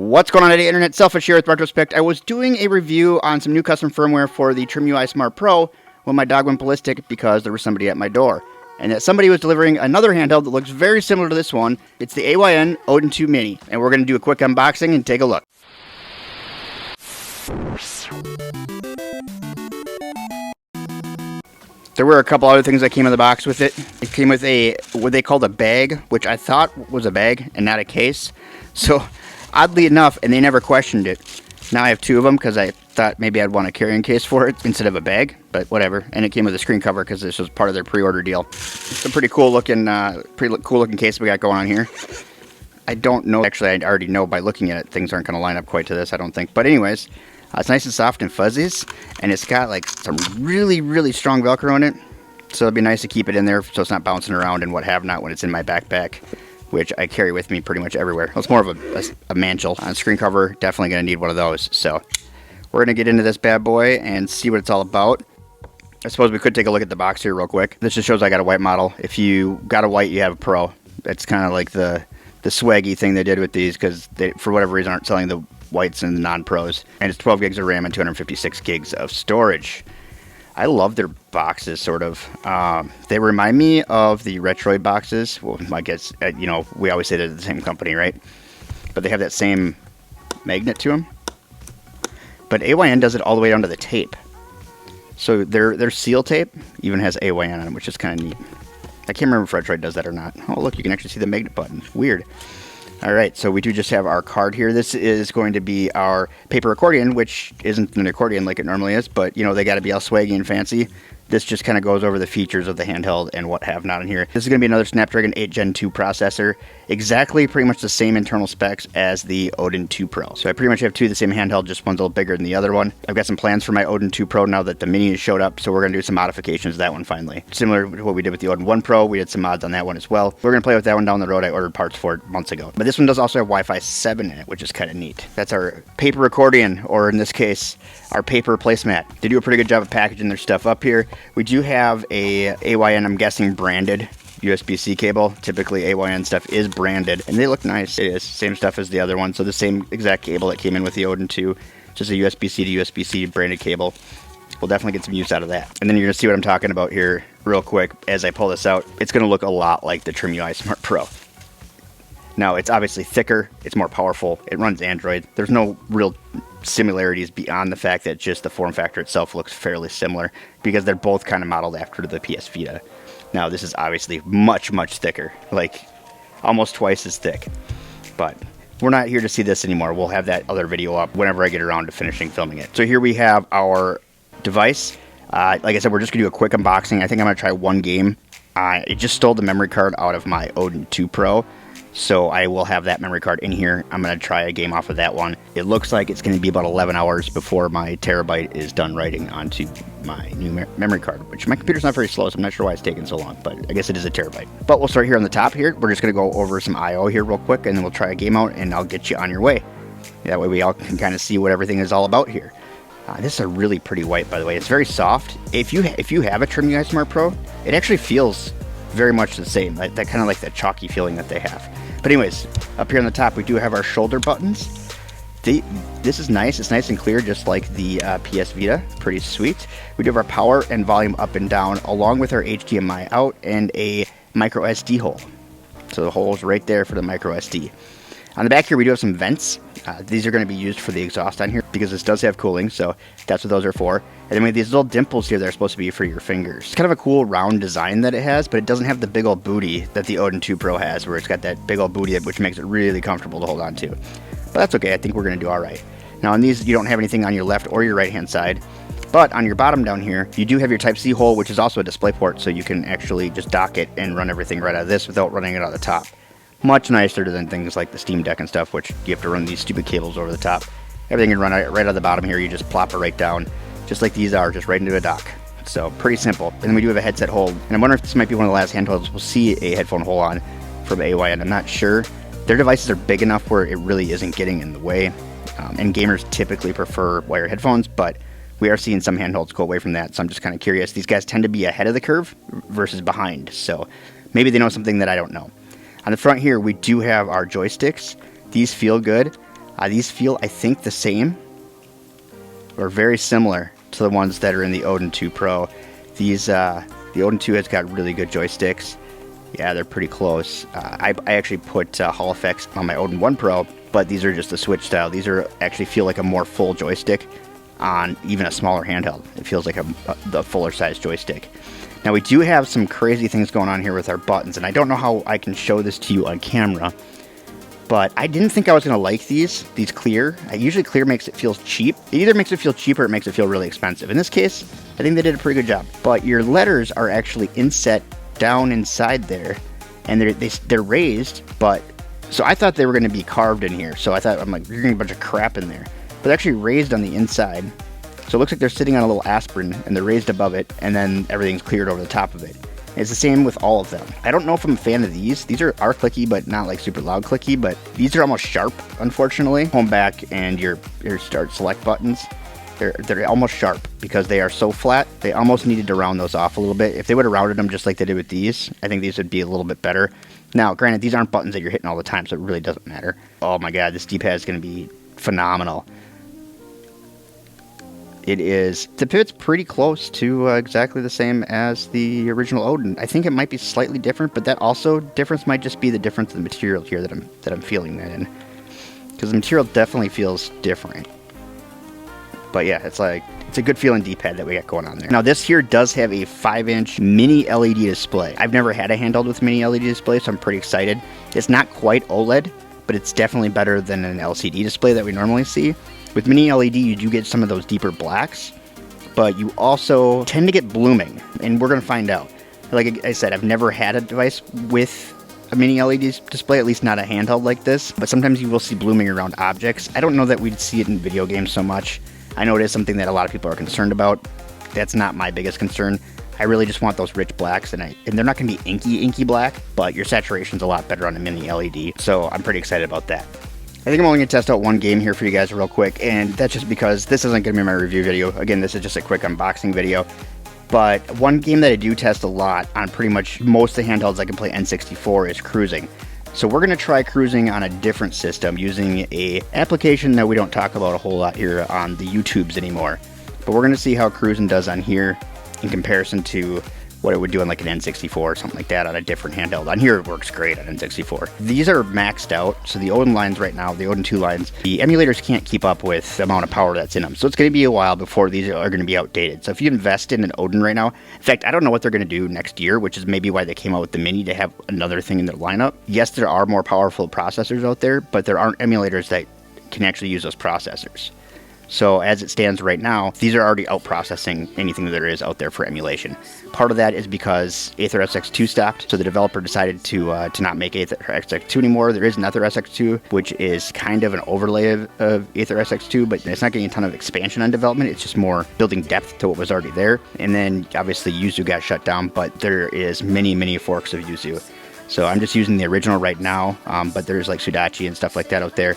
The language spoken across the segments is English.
What's going on today, Internet? Selfish here with Retrospect. I was doing a review on some new custom firmware for the TrimUI Smart Pro when my dog went ballistic because there was somebody at my door. And that somebody was delivering another handheld that looks very similar to this one. It's the AYN Odin2 Mini. And we're going to do a quick unboxing and take a look. There were a couple other things that came in the box with it. It came with a, what they called a bag, which I thought was a bag and not a case. So, oddly enough, and they never questioned it. Now I have two of them because I thought maybe I'd want a carrying case for it instead of a bag, but whatever. And it came with a screen cover because this was part of their pre-order deal. It's a pretty cool looking case we got going on here. I don't know, actually I already know by looking at it, things aren't going to line up quite to this, I don't think. But anyways, it's nice and soft and fuzzies, and it's got like some really strong Velcro in it. So it'd be nice to keep it in there so it's not bouncing around and what have not when it's in my backpack, which I carry with me pretty much everywhere. Well, it's more of a mantle. On screen cover, definitely going to need one of those. So we're going to get into this bad boy and see what it's all about. I suppose we could take a look at the box here real quick. This just shows I got a white model. If you got a white, you have a pro. That's kind of like the swaggy thing they did with these because they, for whatever reason, aren't selling the whites and the non-pros. And it's 12 gigs of RAM and 256 gigs of storage. I love their boxes, sort of. They remind me of the Retroid boxes. Well, I guess, you know, we always say they're the same company, right? But they have that same magnet to them. But AYN does it all the way down to the tape. So their seal tape even has AYN on it, which is kind of neat. I can't remember if Retroid does that or not. Oh, look, you can actually see the magnet button. Weird. All right, so we do just have our card here. This is going to be our paper accordion, which isn't an accordion like it normally is, but, you know, they got to be all swaggy and fancy. This just kind of goes over the features of the handheld and what have not in here. This is going to be another Snapdragon 8 Gen 2 processor. Exactly pretty much the same internal specs as the Odin 2 Pro. So I pretty much have two of the same handheld, just one's a little bigger than the other one. I've got some plans for my Odin 2 Pro now that the Mini has showed up, so we're going to do some modifications to that one finally. Similar to what we did with the Odin 1 Pro, we did some mods on that one as well. We're going to play with that one down the road. I ordered parts for it months ago. But this one does also have Wi-Fi 7 in it, which is kind of neat. That's our paper accordion, or in this case, our paper placemat. They do a pretty good job of packaging their stuff up here. We do have a AYN, I'm guessing, branded USB-C cable. Typically AYN stuff is branded and they look nice. It is same stuff as the other one, so the same exact cable that came in with the Odin 2, just a USB-C to USB-C branded cable. We'll definitely get some use out of that. And then you're gonna see what I'm talking about here real quick as I pull this out. It's gonna look a lot like the TrimUI Smart Pro. Now it's obviously thicker, it's more powerful, it runs Android. There's no real similarities beyond the fact that just the form factor itself looks fairly similar because they're both kind of modeled after the PS Vita. Now this is obviously much thicker, like almost twice as thick, but we're not here to see this anymore. We'll have that other video up whenever I get around to finishing filming it. So here we have our device. Like I said, we're just gonna do a quick unboxing. I think I'm gonna try one game. It just stole the memory card out of my Odin 2 Pro. So I will have that memory card in here. I'm going to try a game off of that one. It looks like it's going to be about 11 hours before my terabyte is done writing onto my new memory card, which my computer's not very slow, so I'm not sure why it's taking so long, but I guess it is a terabyte. But we'll start here on the top here. We're just going to go over some I.O. here real quick, and then we'll try a game out, and I'll get you on your way. That way we all can kind of see what everything is all about here. This is a really pretty white, by the way. It's very soft. If you have a TrimUI Smart Pro, it actually feels very much the same. That kind of like that chalky feeling that they have. But anyways, up here on the top, we do have our shoulder buttons. This is nice. It's nice and clear, just like the PS Vita. Pretty sweet. We do have our power and volume up and down, along with our HDMI out and a micro SD hole. So the hole is right there for the micro SD. On the back here, we do have some vents. These are going to be used for the exhaust on here because this does have cooling, so that's what those are for. And then we have these little dimples here that are supposed to be for your fingers. It's kind of a cool round design that it has, but it doesn't have the big old booty that the Odin 2 Pro has, where it's got that big old booty which makes it really comfortable to hold on to. But that's okay. I think we're going to do all right. Now on these, you don't have anything on your left or your right hand side, but on your bottom down here, you do have your Type-C hole, which is also a display port, so you can actually just dock it and run everything right out of this without running it out of the top. Much nicer than things like the Steam Deck and stuff, which you have to run these stupid cables over the top. Everything can run right out of the bottom here. You just plop it right down, just like these are, just right into a dock. So pretty simple. And then we do have a headset hole. And I'm wondering if this might be one of the last handhelds we'll see a headphone hole on from AYN. I'm not sure. Their devices are big enough where it really isn't getting in the way. And gamers typically prefer wired headphones, but we are seeing some handhelds go away from that. So I'm just kind of curious. These guys tend to be ahead of the curve versus behind. So maybe they know something that I don't know. On the front here, we do have our joysticks. These feel good. These feel, I think, the same or very similar to the ones that are in the Odin 2 Pro. These, the Odin 2 has got really good joysticks. Yeah, they're pretty close. I actually put Hall effects on my Odin 1 Pro, but these are just the Switch style. These are actually feel like a more full joystick on even a smaller handheld. It feels like the fuller size joystick. Now we do have some crazy things going on here with our buttons, and I don't know how I can show this to you on camera, but I didn't think I was going to like these clear. Usually clear makes it feel cheap. It either makes it feel cheap or it makes it feel really expensive. In this case, I think they did a pretty good job. But your letters are actually inset down inside there, and they're raised, but so I thought they were going to be carved in here. So I'm like, you're getting a bunch of crap in there. But they're actually raised on the inside. So it looks like they're sitting on a little aspirin, and they're raised above it, and then everything's cleared over the top of it. It's the same with all of them. I don't know if I'm a fan of these. These are clicky, but not like super loud clicky, but these are almost sharp, unfortunately. Home, back, and your start select buttons, they're almost sharp because they are so flat. They almost needed to round those off a little bit. If they would have rounded them just like they did with these, I think these would be a little bit better. Now, granted, these aren't buttons that you're hitting all the time, so it really doesn't matter. Oh my god, this D-pad is going to be phenomenal. The pivot's pretty close to exactly the same as the original Odin. I think it might be slightly different, but that also difference might just be the difference in the material here that I'm feeling that in. Because the material definitely feels different. But yeah, it's a good feeling D-pad that we got going on there. Now this here does have a 5-inch mini LED display. I've never had a handheld with mini LED display, so I'm pretty excited. It's not quite OLED, but it's definitely better than an LCD display that we normally see. With mini LED, you do get some of those deeper blacks, but you also tend to get blooming, and we're going to find out. Like I said, I've never had a device with a mini LED display, at least not a handheld like this, but sometimes you will see blooming around objects. I don't know that we'd see it in video games so much. I know it is something that a lot of people are concerned about. That's not my biggest concern. I really just want those rich blacks, and they're not going to be inky black, but your saturation's a lot better on a mini LED, so I'm pretty excited about that. I think I'm only going to test out one game here for you guys real quick, and that's just because this isn't going to be my review video. Again, this is just a quick unboxing video. But one game that I do test a lot on pretty much most of the handhelds I can play N64 is cruising. So we're going to try cruising on a different system using a application that we don't talk about a whole lot here on the YouTubes anymore. But we're going to see how cruising does on here in comparison to what it would do on like an N64 or something like that on a different handheld. On here it works great on N64. These are maxed out, so the Odin lines right now, the Odin 2 lines, the emulators can't keep up with the amount of power that's in them. So it's going to be a while before these are going to be outdated. So if you invest in an Odin right now, in fact, I don't know what they're going to do next year, which is maybe why they came out with the Mini to have another thing in their lineup. Yes, there are more powerful processors out there, but there aren't emulators that can actually use those processors. So as it stands right now, these are already out-processing anything that there is out there for emulation. Part of that is because Aether SX2 stopped, so the developer decided to not make Aether SX2 anymore. There is an Aether SX2, which is kind of an overlay of Aether SX2, but it's not getting a ton of expansion on development. It's just more building depth to what was already there. And then, obviously, Yuzu got shut down, but there is many forks of Yuzu. So I'm just using the original right now, but there's like Sudachi and stuff like that out there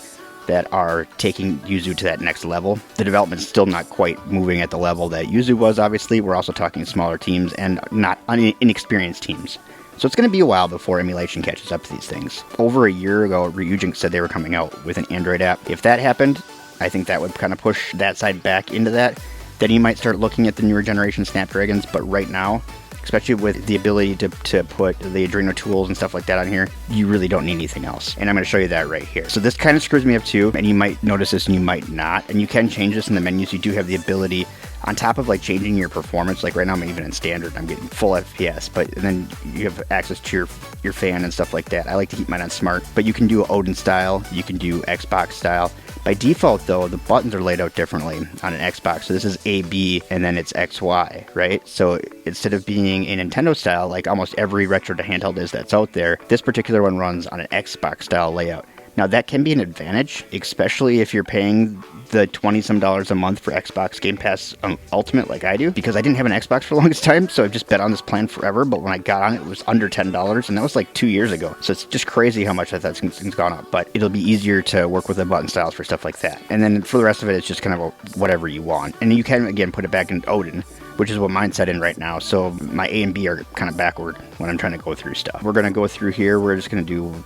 that are taking Yuzu to that next level. The development's still not quite moving at the level that Yuzu was, obviously. We're also talking smaller teams and not inexperienced teams. So it's going to be a while before emulation catches up to these things. Over a year ago, Ryujin said they were coming out with an Android app. If that happened, I think that would kind of push that side back into that. Then you might start looking at the newer generation Snapdragons, but right now, especially with the ability to put the Adreno tools and stuff like that on here, you really don't need anything else. And I'm going to show you that right here. So this kind of screws me up too, and you might notice this and you might not. And you can change this in the menus. You do have the ability, on top of like changing your performance, like right now I'm even in standard, I'm getting full FPS, but then you have access to your fan and stuff like that. I like to keep mine on smart, but you can do Odin style, you can do Xbox style. By default though, the buttons are laid out differently on an Xbox. So this is A, B, and then it's X, Y, right? So instead of being a Nintendo style, like almost every retro to handheld is that's out there, this particular one runs on an Xbox style layout. Now that can be an advantage, especially if you're paying the $20-some a month for Xbox Game Pass Ultimate like I do, because I didn't have an Xbox for the longest time, so I've just been on this plan forever, but when I got on it, it was under $10, and that was like 2 years ago. So it's just crazy how much that thing's gone up, but it'll be easier to work with the button styles for stuff like that. And then for the rest of it, it's just kind of whatever you want. And you can, again, put it back in Odin, which is what mine's set in right now. So my A and B are kind of backward when I'm trying to go through stuff. We're going to go through here. We're just going to do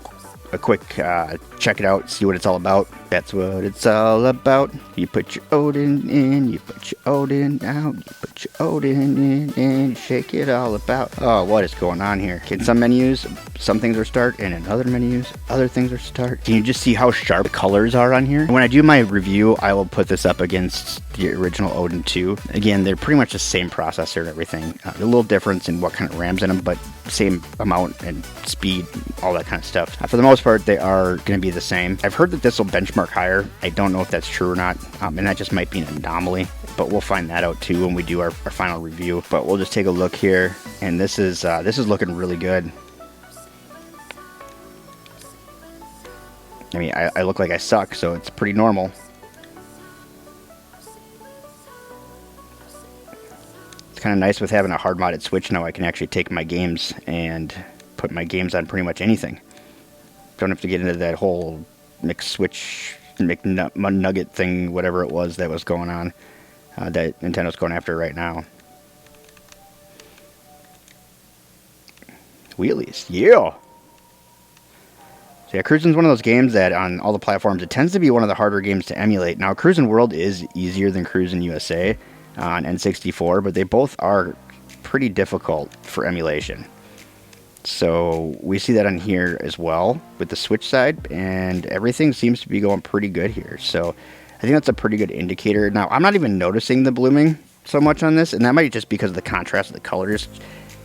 a quick check it out, see what it's all about. That's what it's all about. You put your Odin in, you put your Odin out, you put your Odin in, and you shake it all about. Oh, what is going on here? In some menus, some things are start, and in other menus, other things are start. Can you just see how sharp the colors are on here? When I do my review, I will put this up against the original Odin 2. Again, they're pretty much the same processor and everything. A little difference in what kind of RAM's in them, but same amount and speed, all that kind of stuff. For the most part, they are going to be the same. I've heard that this will benchmark higher. I don't know if that's true or not, and that just might be an anomaly, but we'll find that out too when we do our final review. But we'll just take a look here, and this is looking really good. I mean, I look like I suck, so it's pretty normal. It's kind of nice with having a hard modded Switch now. I can actually take my games and put my games on pretty much anything. Don't have to get into that whole mixed Switch, nugget thing, whatever it was that was going on, that Nintendo's going after right now. Wheelies, yeah! So yeah, Cruisin's one of those games that on all the platforms, it tends to be one of the harder games to emulate. Now, Cruisin' World is easier than Cruisin' USA on N64, but they both are pretty difficult for emulation. So we see that on here as well with the Switch side, and everything seems to be going pretty good here. So I think that's a pretty good indicator. Now, I'm not even noticing the blooming so much on this, and that might just be because of the contrast of the colors.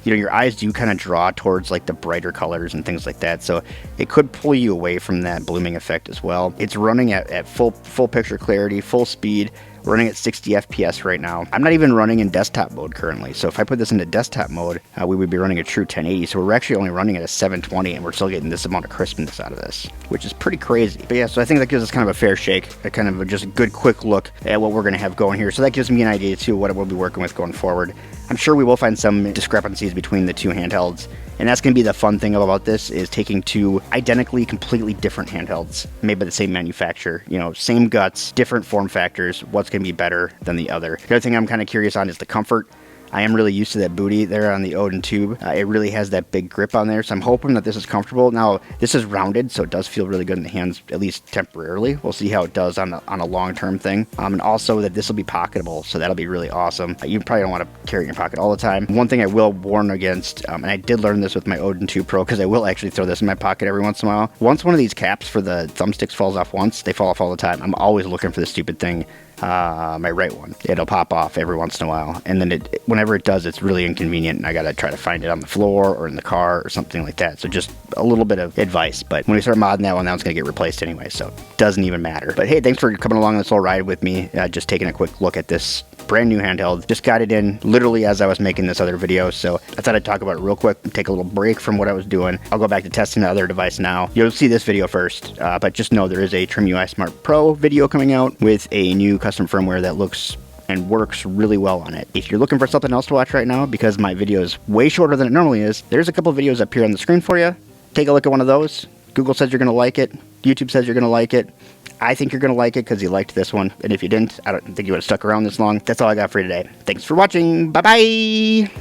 You know, your eyes do kind of draw towards like the brighter colors and things like that, so it could pull you away from that blooming effect as well. It's running at full picture clarity, full speed, running at 60 FPS right now. I'm not even running in desktop mode currently, so if I put this into desktop mode, we would be running a true 1080, so we're actually only running at a 720, and we're still getting this amount of crispness out of this, which is pretty crazy. But yeah, so I think that gives us kind of a fair shake, a kind of just a good quick look at what we're going to have going here. So that gives me an idea too what we'll be working with going forward. I'm sure we will find some discrepancies between the two handhelds, and that's going to be the fun thing about this, is taking two identically, completely different handhelds made by the same manufacturer, you know, same guts, different form factors. What's going to be better than the other? The other thing I'm kind of curious on is the comfort. I am really used to that booty there on the Odin 2. It really has that big grip on there, so I'm hoping that this is comfortable. Now, this is rounded, so it does feel really good in the hands, at least temporarily. We'll see how it does on a long-term thing. And also that this will be pocketable, so that'll be really awesome. You probably don't want to carry it in your pocket all the time. One thing I will warn against, and I did learn this with my Odin 2 Pro, because I will actually throw this in my pocket every once in a while. Once one of these caps for the thumbsticks falls off once, they fall off all the time. I'm always looking for this stupid thing. My right one, it'll pop off every once in a while, and then whenever it does, it's really inconvenient, and I gotta try to find it on the floor or in the car or something like that. So just a little bit of advice, but when we start modding that one's gonna get replaced anyway, so it doesn't even matter. But hey, thanks for coming along this little ride with me, just taking a quick look at this brand new handheld. Just got it in literally as I was making this other video, so I thought I'd talk about it real quick and take a little break from what I was doing. I'll go back to testing the other device now. You'll see this video first, but just know there is a Trim UI Smart Pro video coming out with a new custom firmware that looks and works really well on it. If you're looking for something else to watch right now, because my video is way shorter than it normally is, there's a couple videos up here on the screen for you. Take a look at one of those. Google says you're going to like it. YouTube says you're going to like it. I think you're going to like it because you liked this one. And if you didn't, I don't think you would have stuck around this long. That's all I got for you today. Thanks for watching. Bye-bye.